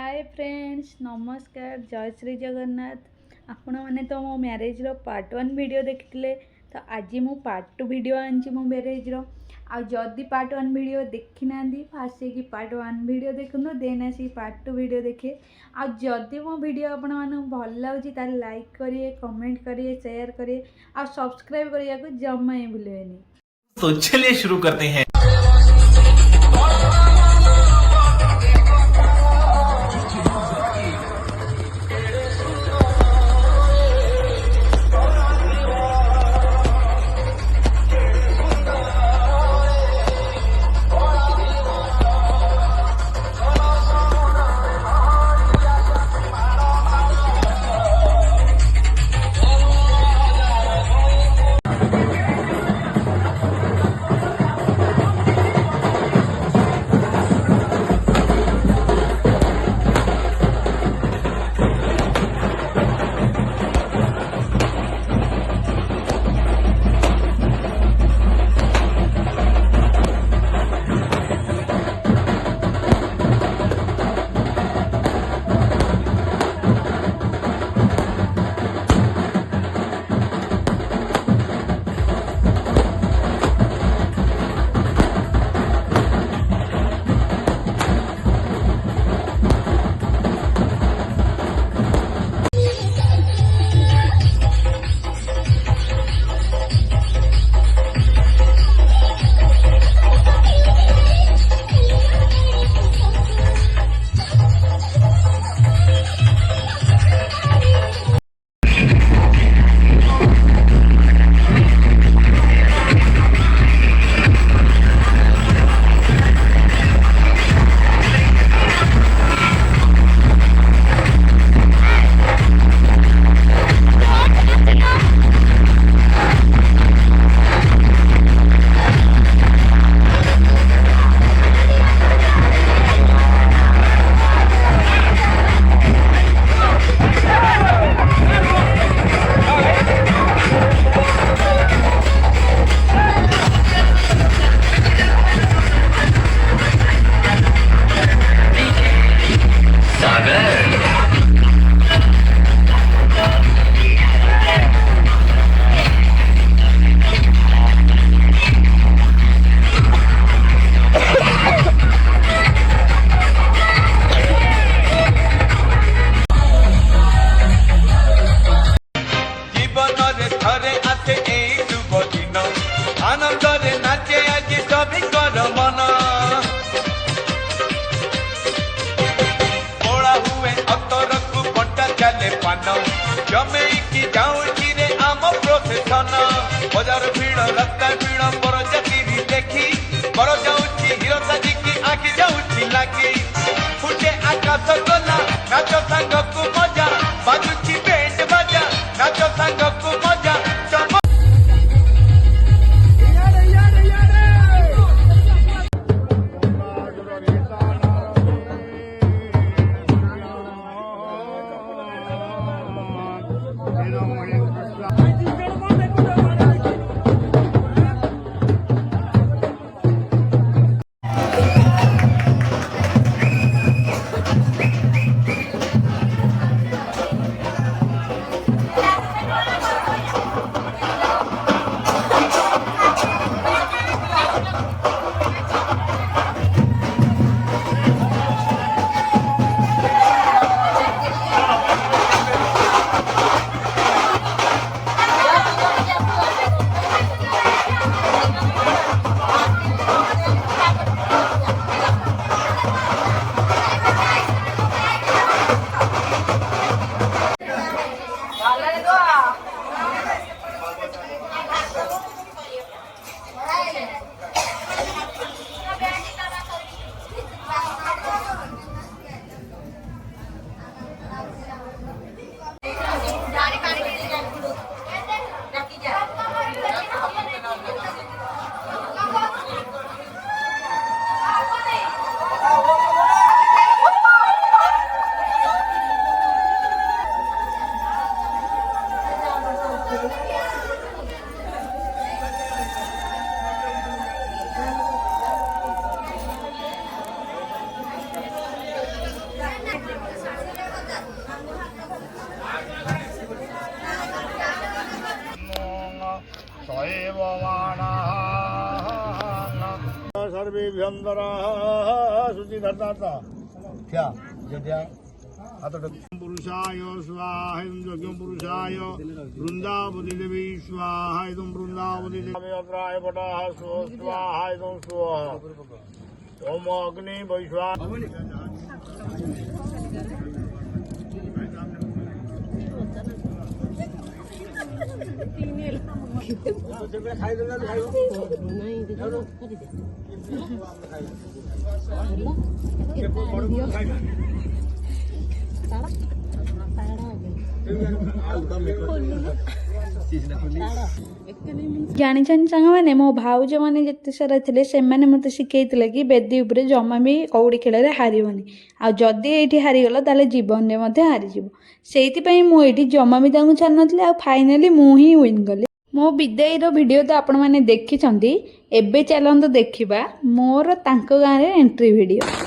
Hi friends, नमस्कार, जय श्री जगन्नाथ। आपण मैंने तो मो मैरेज रो पार्ट 1 वीडियो देखिले। तो आज मु पार्ट 2 वीडियो आनी मो मैरेज रो। आ जदि पार्ट 1 वीडियो देखी ना फास्ट की पार्ट 1 वीडियो देखु देन आसी पार्ट 2 वीडियो देखे। आ जदि मो वीडियो आपण मानू भल लगी ताले लाइक करिए, कमेंट करिए, शेयर करिए आ सब्सक्राइब करिया को जम्मा ही भूलेनी। तो चलिए शुरू करते हैं। आनंदरे नाचे आज सभी कर मन ओड़ा हुए अतर को बंटा चले पान जमे की जाऊँगी रे आम प्रोफेशन बजार भीड़ रास्ता भीड़ पर जाती भी देखी पर जाऊँगी हिरो साजी की आखि जाऊँगी लागी फुटे आकाश गला नाच सांग को मजा बाजुची बैंड बाजा नाच सांग को मजा सर्वेभ्यंतरः शुचिधर्ता क्या जड्या पुरुषाय स्वाहा यज्ञ पुरुषाय वृंदावती देवी स्वाहा इदं वृंदावती देवी अत्राय पटः स्वाहा इदं स्वाहा ओम अग्नि वैश्वा ଜାଣିଛନ୍ତି ସାଙ୍ଗମାନେ ମୋ ଭାଉଜ ମାନେ ଯେତେ ସାରା ଥିଲେ ସେମାନେ ମୋତେ ଶିଖେଇଥିଲେ କି ବେଦି ଉପରେ ଜମା ବି କଉଡ଼ି ଖେଳରେ ହାରିବନି ଆଉ ଯଦି ଏଇଠି ହାରିଗଲ ତାହେଲେ ଜୀବନରେ ମଧ୍ୟ ହାରିଯିବ ସେଇଥିପାଇଁ ମୁଁ ଏଇଠି ଜମା ବି ତାଙ୍କୁ ଛାଡ଼ିନଥିଲି ଆଉ ଫାଇନାଲି ମୁଁ ହିଁ ୱିନ୍ କଲି ମୋ ବିଦାୟୀର ଭିଡ଼ିଓ ତ ଆପଣମାନେ ଦେଖିଛନ୍ତି ଏବେ ଚାଲନ୍ତୁ ଦେଖିବା ମୋର ତାଙ୍କ ଗାଁରେ ଏଣ୍ଟ୍ରି ଭିଡ଼ିଓ